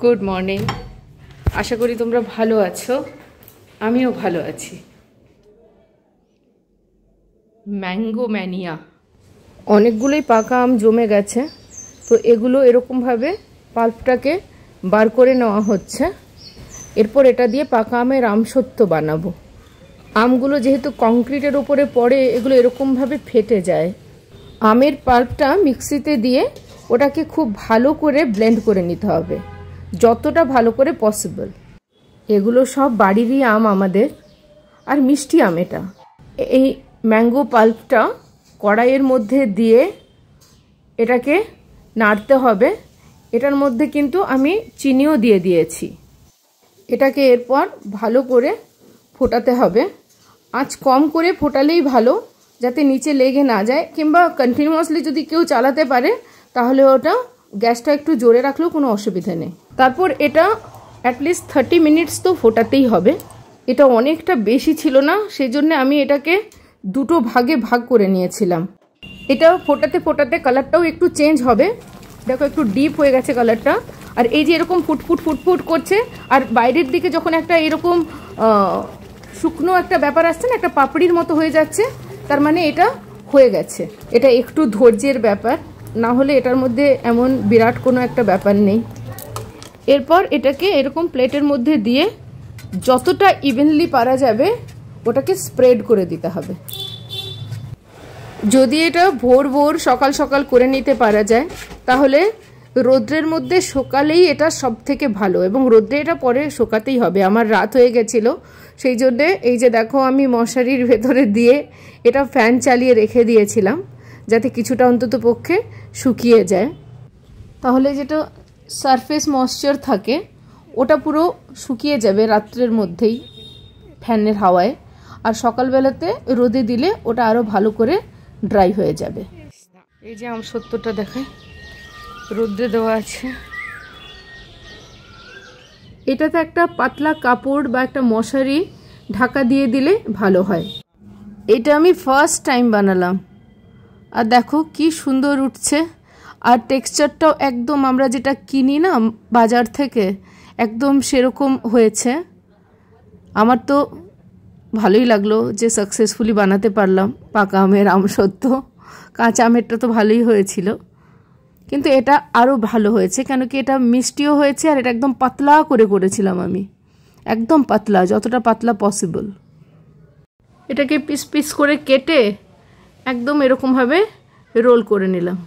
Good morning. আশা করি তোমরা ভালো আছো, আমিও ভালো আছি। ম্যাঙ্গো ম্যানিয়া, অনেকগুলোই পাকা আম জমে গেছে, তো এগুলো এরকমভাবে পাল্পটাকে বার করে নেওয়া হচ্ছে। এরপর এটা দিয়ে পাকা আমের আমসত্ত্ব বানাবো। আমগুলো যেহেতু কংক্রিটের উপরে পড়ে, এগুলো এরকমভাবে ফেটে যায়। আমের পাল্পটা মিক্সিতে দিয়ে ওটাকে খুব ভালো করে ব্লেন্ড করে নিতে হবে, যতটা ভালো করে পসিবল। এগুলো সব বাড়িরই আম আমাদের, আর মিষ্টি আম। এটা এই ম্যাঙ্গো পাল্পটা কড়াইয়ের মধ্যে দিয়ে এটাকে নাড়তে হবে। এটার মধ্যে কিন্তু আমি চিনিও দিয়ে দিয়েছি। এটাকে এরপর ভালো করে ফোটাতে হবে। আঁচ কম করে ফোটালেই ভালো, যাতে নিচে লেগে না যায়, কিংবা কন্টিনিউয়াসলি যদি কেউ চালাতে পারে তাহলে ওটা গ্যাসটা একটু জোরে রাখলেও কোনো অসুবিধা নেই। তারপর এটা অ্যাটলিস্ট 30 মিনিটস তো ফোটাতেই হবে। এটা অনেকটা বেশি ছিল না, সেই জন্য আমি এটাকে দুটো ভাগে ভাগ করে নিয়েছিলাম। এটা ফোটাতে ফোটাতে কালারটাও একটু চেঞ্জ হবে। দেখো একটু ডিপ হয়ে গেছে কালারটা। আর এই যে এরকম ফুটফুট ফুটফুট করছে, আর বাইরের দিকে যখন একটা এরকম শুকনো একটা ব্যাপার আসছে না, একটা পাপড়ির মতো হয়ে যাচ্ছে, তার মানে এটা হয়ে গেছে। এটা একটু ধৈর্যের ব্যাপার, না হলে এটার মধ্যে এমন বিরাট কোনো একটা ব্যাপার নেই। এরপর এটাকে এরকম প্লেটের মধ্যে দিয়ে যতটা ইভেনলি পারা যাবে ওটাকে স্প্রেড করে দিতে হবে। যদি এটা ভোর ভোর সকাল সকাল করে নিতে পারা যায়, তাহলে রোদ্রের মধ্যে সকালেই এটা সব থেকে ভালো, এবং রোদ্রে এটা পরে শুকাতেই হবে। আমার রাত হয়ে গেছিল, সেই জন্যে এই যে দেখো আমি মশারির ভেতরে দিয়ে এটা ফ্যান চালিয়ে রেখে দিয়েছিলাম, যাতে কিছুটা অন্তত পক্ষে শুকিয়ে যায়। তাহলে যেটা সারফেস ময়েশ্চার থাকে ওটা পুরো শুকিয়ে যাবে রাত্রের মধ্যেই ফ্যানের হাওয়ায়, আর সকালবেলাতে রোদে দিলে ওটা আরও ভালো করে ড্রাই হয়ে যাবে। এই যে আমসত্ত্বটা দেখায়, রোদ্রে দেওয়া আছে। এটাতে একটা পাতলা কাপড় বা একটা মশারি ঢাকা দিয়ে দিলে ভালো হয়। এটা আমি ফার্স্ট টাইম বানালাম, আর দেখো কি সুন্দর উঠছে। আর টেক্সচারটাও একদম আমরা যেটা কিনি না বাজার থেকে, একদম সেরকম হয়েছে। আমার তো ভালোই লাগলো যে সাকসেসফুলি বানাতে পারলাম পাকা আমের আমসত্ত্ব। কাঁচা আমেরটা তো ভালোই হয়েছিল, কিন্তু এটা আরও ভালো হয়েছে, কেন কি এটা মিষ্টিও হয়েছে, আর এটা একদম পাতলা করে করেছিলাম আমি, একদম পাতলা, যতটা পাতলা পসিবল। এটাকে পিস পিস করে কেটে একদম এরকমভাবে রোল করে নিলাম।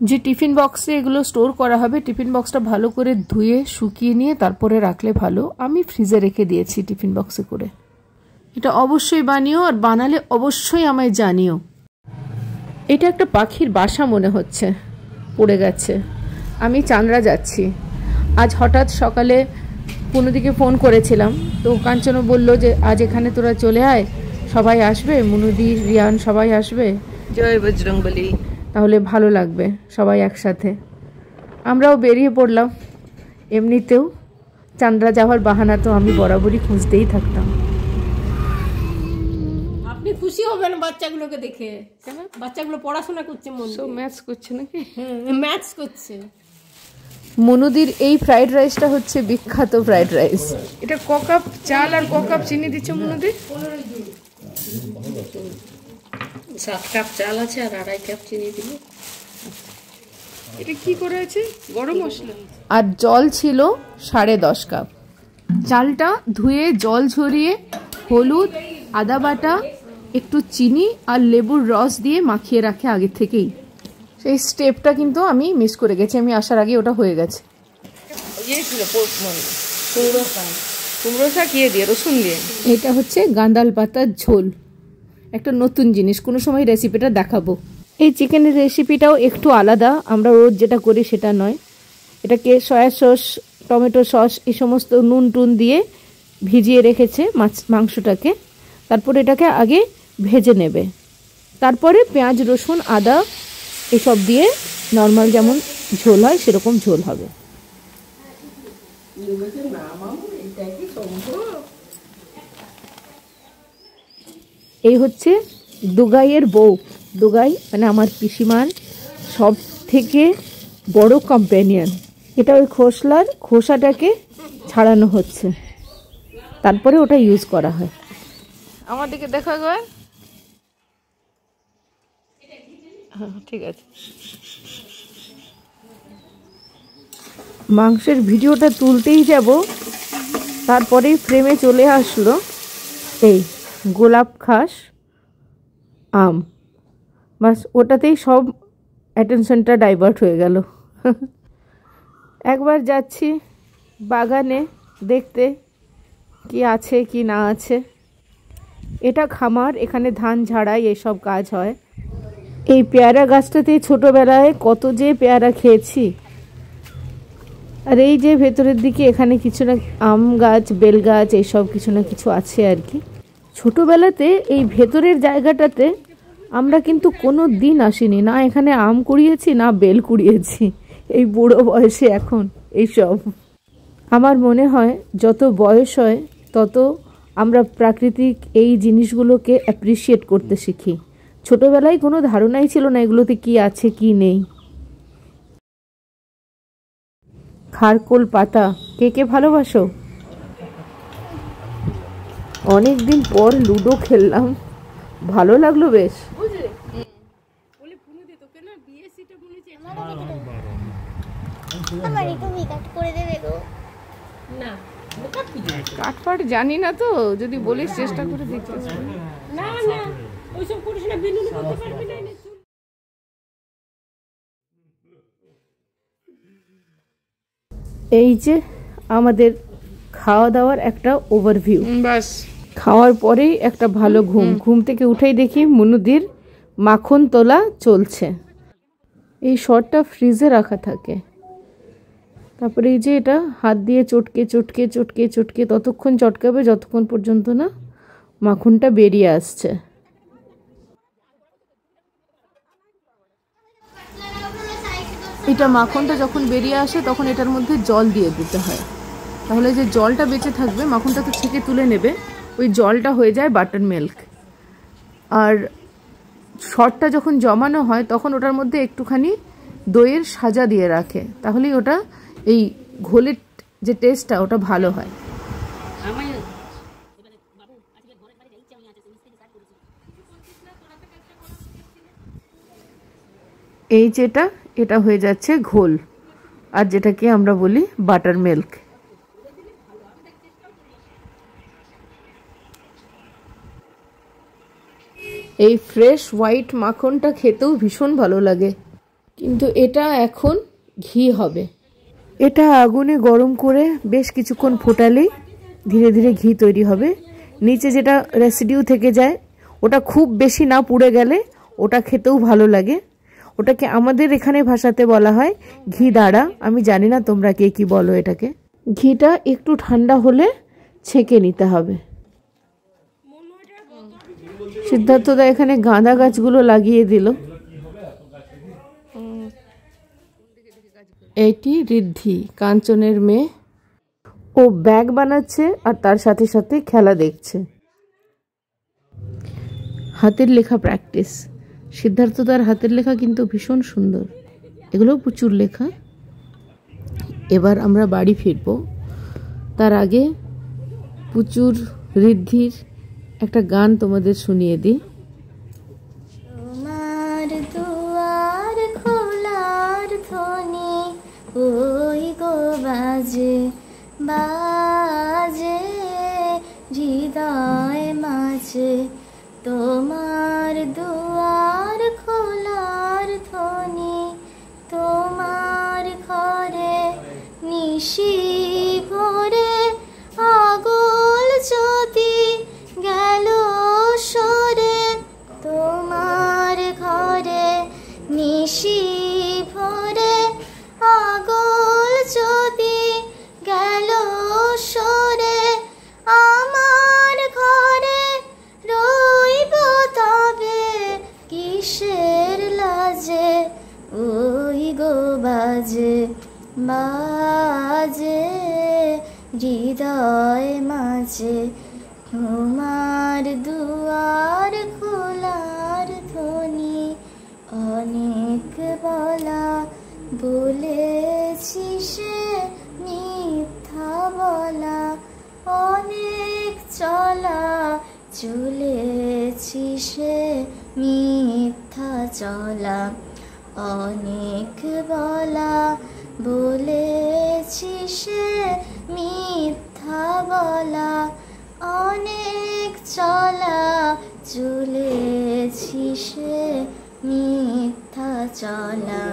যে টিফিন বক্সে এগুলো স্টোর করা হবে, টিফিন বক্সটা ভালো করে ধুয়ে শুকিয়ে নিয়ে তারপরে রাখলে ভালো। আমি ফ্রিজে রেখে দিয়েছি টিফিন বক্সে করে। এটা অবশ্যই বানিও, আর বানালে অবশ্যই আমায় জানিও। এটা একটা পাখির বাসা মনে হচ্ছে, পড়ে গেছে। আমি চান্দ্রা যাচ্ছি। আজ হঠাৎ সকালে পুনুদিকে ফোন করেছিলাম, তো কাঞ্চনও বললো যে আজ এখানে তোরা চলে আয়, সবাই আসবে, মুনুদি, রিয়ান সবাই আসবে। জয় বজরংবলী। তাহলে ভালো লাগবে সবাই একসাথে। আমরাও বেরিয়ে পড়লাম। এমনিতেও চান্দ্রা যাওয়ার বাহানা তো আমি বরাবরই খুঁজতেই থাকতাম। আপনি খুশি হবেন বাচ্চাগুলোকে দেখে। কেন? বাচ্চাগুলো পড়াশোনা করছে, ম্যাথস করছে নাকি? ম্যাথস করছে। মনুদির এই ফ্রাইড রাইসটা হচ্ছে বিখ্যাত ফ্রাইড রাইস। এটা ক কাপ চাল আর ক কাপ চিনি দিচ্ছ মনুদি? 7 কাপ চাল আছে আর 2.5 কাপ চিনি দিলে। এটা কি করে আছে? গরম মশলা। আর জল ছিল 10.5 কাপ। চালটা ধুয়ে জল ঝরিয়ে হলুদ, আদা বাটা, একটু চিনি আর লেবুর রস দিয়ে মাখিয়ে রাখে আগে থেকেই। সেই স্টেপটা কিন্তু আমি মিস করে গেছি, আমি আসার আগে ওটা হয়ে গেছে। কুমড়ো শাক ইয়ে দিয়ে, রসুন দিয়ে। এটা হচ্ছে গাঁদাল পাতার ঝোল, একটা নতুন জিনিস, কোনো সময় রেসিপিটা দেখাবো। এই চিকেনের রেসিপিটাও একটু আলাদা, আমরা রোজ যেটা করি সেটা নয়। এটাকে সয়া সস, টমেটো সস, এই সমস্ত নুন টুন দিয়ে ভিজিয়ে রেখেছে মাংসটাকে। তারপর এটাকে আগে ভেজে নেবে, তারপরে পেঁয়াজ, রসুন, আদা এসব দিয়ে নর্মাল যেমন ঝোল হয় সেরকম ঝোল হবে। এই হচ্ছে দুগাইয়ের বউ। দুগাই মানে আমার পিসিমার সব থেকে বড় কম্প্যানিয়ন। এটা ওই খোসাটাকে ছাড়ানো হচ্ছে, তারপরে ওটা ইউজ করা হয়। আমার দিকে দেখো একবার। হ্যাঁ ঠিক আছে। মাংসের ভিডিওটা তুলতেই যাব, তারপরেই ফ্রেমে চলে আসলো এই গোলাপ খাস আম। বাস ওটাতেই সব অ্যাটেনশনটা ডাইভার্ট হয়ে গেল। একবার যাচ্ছি বাগানে দেখতে কি আছে কি না আছে। এটা খামার, এখানে ধান ঝাড়াই এসব কাজ হয়। এই পেয়ারা গাছটাতে ছোটোবেলায় কত যে পেয়ারা খেয়েছি। আর এই যে ভেতরের দিকে এখানে কিছু না আম গাছ, বেল গাছ, এইসব কিছু না কিছু আছে আর কি। ছোটোবেলাতে এই ভেতরের জায়গাটাতে আমরা কিন্তু কোনো দিন আসিনি, না এখানে আম কুড়িয়েছি না বেল কুড়িয়েছি। এই বুড়ো বয়সে এখন এইসব। আমার মনে হয় যত বয়স হয় তত আমরা প্রাকৃতিক এই জিনিসগুলোকে অ্যাপ্রিসিয়েট করতে শিখি। ছোটোবেলায় কোনো ধারণাই ছিল না এগুলোতে কি আছে কি নেই। খারকোল পাতা কে কে ভালোবাসো? অনেক দিন পর লুডো খেললাম, ভালো লাগলো বেশ। কাটফাট জানি না তো, যদি বলিস চেষ্টা করে দেখতে পারি। না না ওইসব করিস না, বিনুনি করতে পারবি না। এই যে আমাদের খাওয়া দাওয়ার একটা ওভারভিউ। বাস খাওয়ার পরেই একটা ভালো ঘুম। ঘুম থেকে উঠেই দেখি মুনুদির মাখন তোলা চলছে। এই শটটা ফ্রিজে রাখা থাকে, তারপরে এই যে এটা হাত দিয়ে চটকে চটকে চটকে চটকে ততক্ষণ চটকাবে যতক্ষণ পর্যন্ত না মাখনটা বেরিয়ে আসছে। এটা মাখনটা যখন বেরিয়ে আসে তখন এটার মধ্যে জল দিয়ে দিতে হয়, তাহলে যে জলটা বেঁচে থাকবে মাখনটা তো ছেঁকে তুলে নেবে, ওই জলটা হয়ে যায় বাটার মিল্ক। আর শটটা যখন জমানো হয় তখন ওটার মধ্যে একটুখানি দইয়ের সাজা দিয়ে রাখে, তাহলেই ওটা এই ঘোলের যে টেস্টটা ওটা ভালো হয়। এই যেটা এটা হয়ে যাচ্ছে ঘোল, আর যেটাকে আমরা বলি বাটার মিল্ক। এই ফ্রেশ হোয়াইট মাখনটা খেতেও ভীষণ ভালো লাগে, কিন্তু এটা এখন ঘি হবে। এটা আগুনে গরম করে বেশ কিছুক্ষণ ফোটালেই ধীরে ধীরে ঘি তৈরি হবে। নিচে যেটা রেসিডিউ থেকে যায় ওটা খুব বেশি না পুড়ে গেলে ওটা খেতেও ভালো লাগে। ওটাকে আমাদের এখানে ভাষাতে বলা হয় ঘি দাঁড়া। আমি জানি না তোমরা কে কি বলো এটাকে। ঘিটা একটু ঠান্ডা হলে ছেঁকে নিতে হবে। সিদ্ধার্থদা এখানে গাঁদা গাছগুলো লাগিয়ে দিল। এইটি ঋদ্ধি, কাঞ্চনের মেয়ে। ও ব্যাগ বানাচ্ছে আর তার সাথে সাথে খেলা দেখছে। হাতের লেখা প্র্যাকটিস। সিদ্ধার্থদার হাতের লেখা কিন্তু ভীষণ সুন্দর, এগুলো প্রচুর লেখা। এবার আমরা বাড়ি ফিরব, তার আগে প্রচুর ঋদ্ধির একটা গান তোমাদের শুনিয়ে দিই। তোমার দুয়ার খোলার ধ্বনি ওই গো বাজে বাজে হৃদয় মাঝে, তোমার দুয়ার খোলার ধ্বনি তোমার ঘরে নিশি ভরে আগুল জ্যোতি গেল সরে, তোমার ঘরে নিশি ভরে আগুল জ্যোতি গেল সরে, আমার ঘরে রইব তবে কিসের লাজে ওই গো বাজে বাজে হৃদয় মাঝে, তোমার দুয়ার খোলার ধ্বনি অনেক বলা বলে সে মিথ্যা বলা, অনেক চলা চলেছি সে মিথ্যা চলা, অনেক বলা বলেছি সে মিথ্যা বলা, অনেক চলা চলেছি সে মিথ্যা চলা।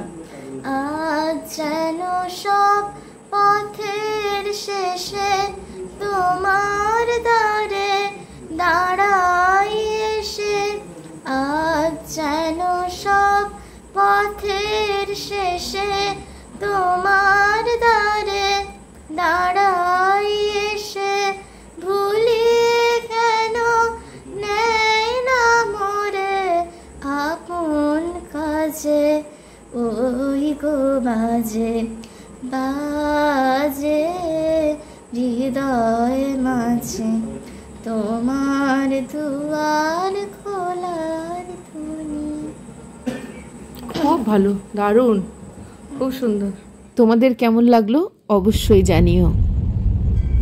আজ যেন সব পথের শেষে তোমার দ্বারে দাঁড়াই এসে, আজ যেন সব পথের শেষে তোমার দ্বারে দাঁড়াই এসে, ভুলিয়ে কেন নেয় না মোরে আপন কাজে, ওই গো বাজে বাজে হৃদয় মাঝে তোমার দুয়ার খোলার ধ্বনি। খুব ভালো, দারুণ, খুব সুন্দর। তোমাদের কেমন লাগলো অবশ্যই জানিও।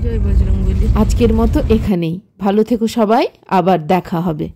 জয় বজরংবলী। আজকের মতো এখানেই, ভালো থেকো সবাই, আবার দেখা হবে।